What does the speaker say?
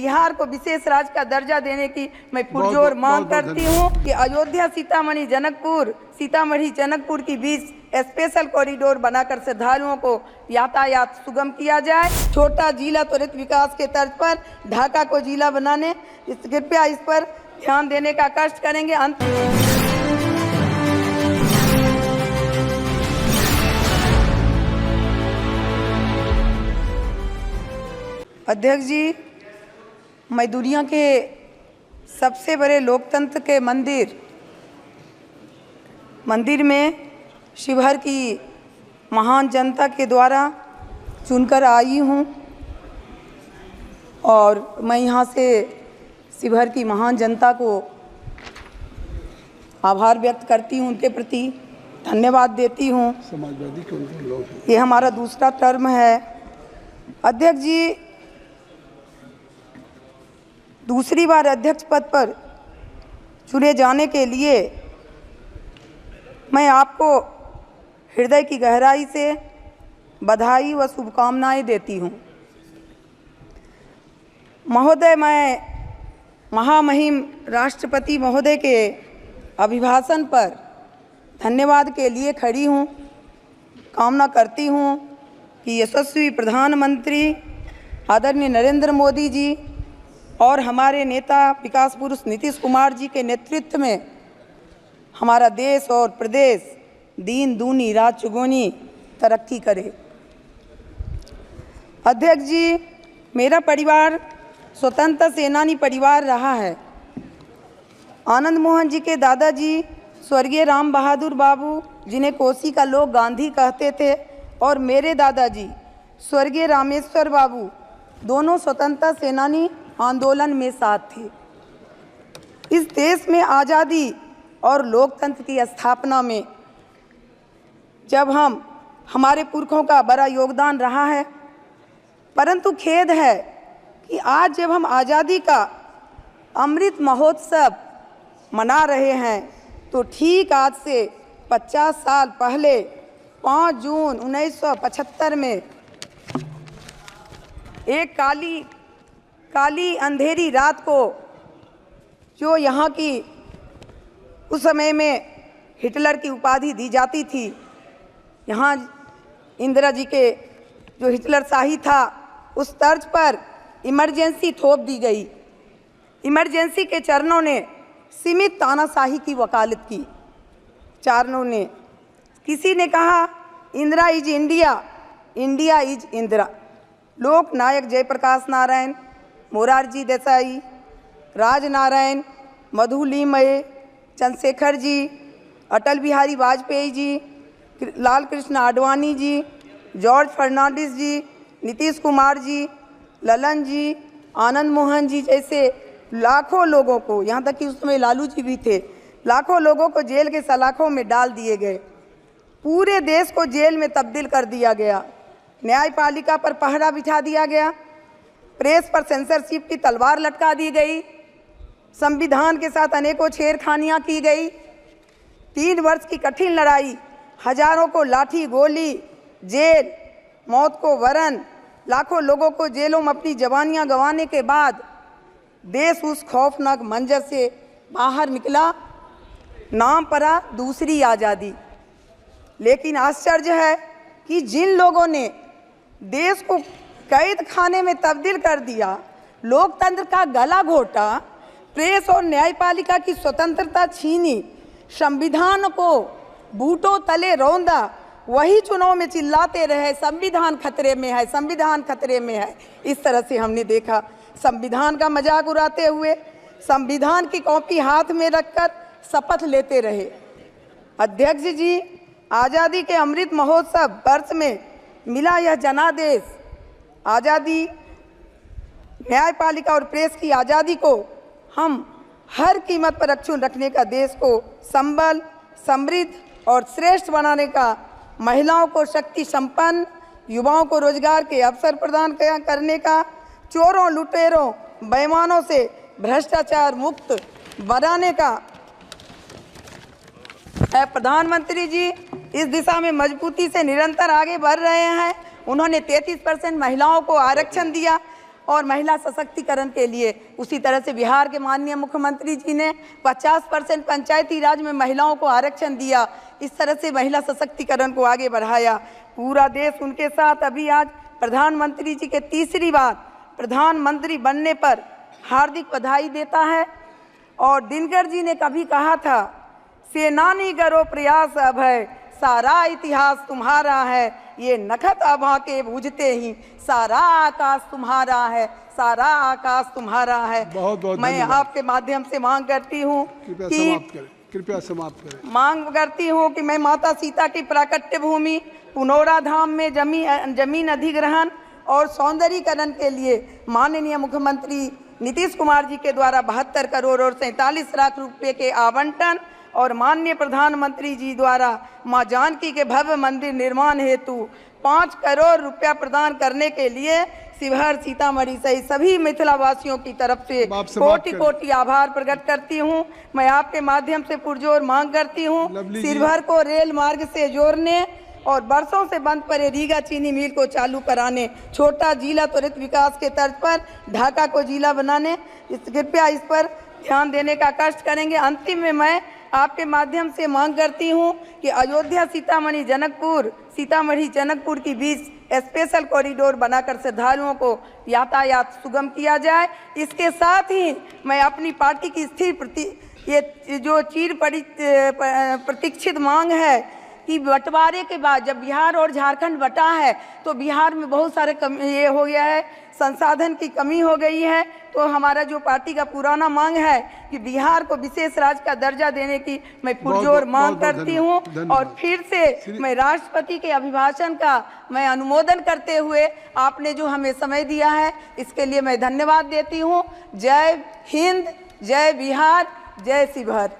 बिहार को विशेष राज्य का दर्जा देने की मैं पुरजोर मांग करती हूँ कि अयोध्या सीतामढ़ी जनकपुर की बीच स्पेशल कॉरिडोर बनाकर श्रद्धालुओं को यातायात सुगम किया जाए। छोटा जिला त्वरित विकास के तर्ज पर ढाका को जिला बनाने, कृपया इस पर ध्यान देने का कष्ट करेंगे। अध्यक्ष जी, मैं दुनिया के सबसे बड़े लोकतंत्र के मंदिर में शिवहर की महान जनता के द्वारा चुनकर आई हूँ और मैं यहाँ से शिवहर की महान जनता को आभार व्यक्त करती हूँ, उनके प्रति धन्यवाद देती हूँ। समाजवादी के लोग हैं। ये हमारा दूसरा टर्म है। अध्यक्ष जी, दूसरी बार अध्यक्ष पद पर चुने जाने के लिए मैं आपको हृदय की गहराई से बधाई व शुभकामनाएं देती हूं। महोदय, मैं महामहिम राष्ट्रपति महोदय के अभिभाषण पर धन्यवाद के लिए खड़ी हूं। कामना करती हूं कि यशस्वी प्रधानमंत्री आदरणीय नरेंद्र मोदी जी और हमारे नेता विकास पुरुष नीतीश कुमार जी के नेतृत्व में हमारा देश और प्रदेश दिन दूनी रात चौगुनी तरक्की करे। अध्यक्ष जी, मेरा परिवार स्वतंत्रता सेनानी परिवार रहा है। आनंद मोहन जी के दादाजी स्वर्गीय राम बहादुर बाबू, जिन्हें कोसी का लोग गांधी कहते थे, और मेरे दादाजी स्वर्गीय रामेश्वर बाबू, दोनों स्वतंत्रता सेनानी आंदोलन में साथ थे। इस देश में आज़ादी और लोकतंत्र की स्थापना में जब हमारे पुरखों का बड़ा योगदान रहा है, परंतु खेद है कि आज जब हम आज़ादी का अमृत महोत्सव मना रहे हैं तो ठीक आज से 50 साल पहले 5 जून 1975 में एक काली अंधेरी रात को, जो यहाँ की उस समय में हिटलर की उपाधि दी जाती थी, यहाँ इंदिरा जी के जो हिटलर शाही था उस तर्ज पर इमरजेंसी थोप दी गई। इमरजेंसी के चरणों ने सीमित तानाशाही की वकालत की। चारणों ने, किसी ने कहा Indira is India, India is Indira. लोक नायक जयप्रकाश नारायण, मोरारजी देसाई, राजनारायण, मधुलिमय, चंद्रशेखर जी, अटल बिहारी वाजपेयी जी, लाल कृष्ण आडवाणी जी, जॉर्ज फर्नांडिस जी, नीतीश कुमार जी, ललन जी, आनंद मोहन जी जैसे लाखों लोगों को, यहाँ तक कि उस समय लालू जी भी थे, लाखों लोगों को जेल के सलाखों में डाल दिए गए। पूरे देश को जेल में तब्दील कर दिया गया। न्यायपालिका पर पहरा बिठा दिया गया। प्रेस पर सेंसरशिप की तलवार लटका दी गई। संविधान के साथ अनेकों छेड़खानियां की गई। 3 वर्ष की कठिन लड़ाई, हजारों को लाठी गोली, जेल, मौत को वरण, लाखों लोगों को जेलों में अपनी जवानियां गंवाने के बाद देश उस खौफनाक मंजर से बाहर निकला। नाम पड़ा दूसरी आज़ादी। लेकिन आश्चर्य है कि जिन लोगों ने देश को कैद खाने में तब्दील कर दिया, लोकतंत्र का गला घोटा, प्रेस और न्यायपालिका की स्वतंत्रता छीनी, संविधान को बूटों तले रौंदा, वही चुनाव में चिल्लाते रहे संविधान खतरे में है, संविधान खतरे में है। इस तरह से हमने देखा संविधान का मजाक उड़ाते हुए संविधान की कॉपी हाथ में रखकर शपथ लेते रहे। अध्यक्ष जी, आज़ादी के अमृत महोत्सव वर्ष में मिला यह जनादेश, आज़ादी, न्यायपालिका और प्रेस की आज़ादी को हम हर कीमत पर अक्षुण्ण रखने का, देश को संबल, समृद्ध और श्रेष्ठ बनाने का, महिलाओं को शक्ति संपन्न, युवाओं को रोजगार के अवसर प्रदान करने का, चोरों, लुटेरों, बेईमानों से भ्रष्टाचार मुक्त बनाने का प्रधानमंत्री जी इस दिशा में मजबूती से निरंतर आगे बढ़ रहे हैं। उन्होंने 33% महिलाओं को आरक्षण दिया। और महिला सशक्तिकरण के लिए। उसी तरह से बिहार के माननीय मुख्यमंत्री जी ने 50% पंचायती राज में महिलाओं को आरक्षण दिया। इस तरह से महिला सशक्तिकरण को आगे बढ़ाया। पूरा देश उनके साथ। अभी आज प्रधानमंत्री जी के तीसरी बार प्रधानमंत्री बनने पर हार्दिक बधाई देता है। और दिनकर जी ने कभी कहा था, सेनानी करो प्रयास अभय, सारा इतिहास तुम्हारा है, ये नखत आभा के बूझते ही, सारा आकाश तुम्हारा है, सारा आकाश तुम्हारा है। बहुत बहुत मैं आपके माध्यम से मांग करती हूँ कृपया समाप्त करें। मांग करती हूँ कि मैं माता सीता की प्राकट्य भूमि पुनौरा धाम में जमीन अधिग्रहण और सौंदर्यीकरण के लिए माननीय मुख्यमंत्री नीतीश कुमार जी के द्वारा 72 करोड़ और 47 लाख रुपए के आवंटन और माननीय प्रधानमंत्री जी द्वारा मां जानकी के भव्य मंदिर निर्माण हेतु 5 करोड़ रुपया प्रदान करने के लिए शिवहर सीतामढ़ी सहित सभी मिथिला वासियों की तरफ से कोटि कोटि आभार प्रकट करती हूं। मैं आपके माध्यम से पुरजोर मांग करती हूं शिवहर को रेल मार्ग से जोड़ने और बरसों से बंद पड़े रीगा चीनी मिल को चालू कराने, छोटा जिला त्वरित विकास के तर्ज पर ढाका को जिला बनाने, कृपया इस पर ध्यान देने का कष्ट करेंगे। अंतिम में मैं आपके माध्यम से मांग करती हूं कि अयोध्या सीतामढ़ी जनकपुर की बीच स्पेशल कॉरिडोर बनाकर श्रद्धालुओं को यातायात सुगम किया जाए। इसके साथ ही मैं अपनी पार्टी की ये जो प्रतीक्षित मांग है कि बंटवारे के बाद जब बिहार और झारखंड बटा है तो बिहार में बहुत सारे ये हो गया है, संसाधन की कमी हो गई है। तो हमारा जो पार्टी का पुराना मांग है कि बिहार को विशेष राज्य का दर्जा देने की मैं पुरजोर मांग करती हूँ। और फिर से मैं राष्ट्रपति के अभिभाषण का मैं अनुमोदन करते हुए आपने जो हमें समय दिया है इसके लिए मैं धन्यवाद देती हूँ। जय हिंद, जय बिहार, जय शिवहर।